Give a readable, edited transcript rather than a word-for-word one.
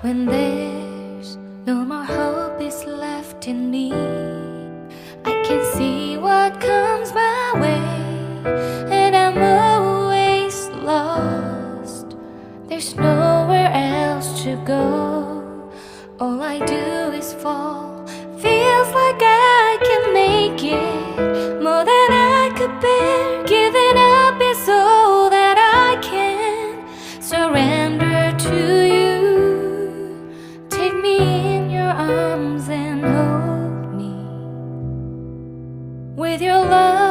When there's no more hope is left in me, I can see what comes my way, and I'm always lost. There's nowhere else to go. All I do is fall. Feels like I can make it more than I could bear. Giving up is all that I can surrender to you. Take me in your arms and hold me with your love.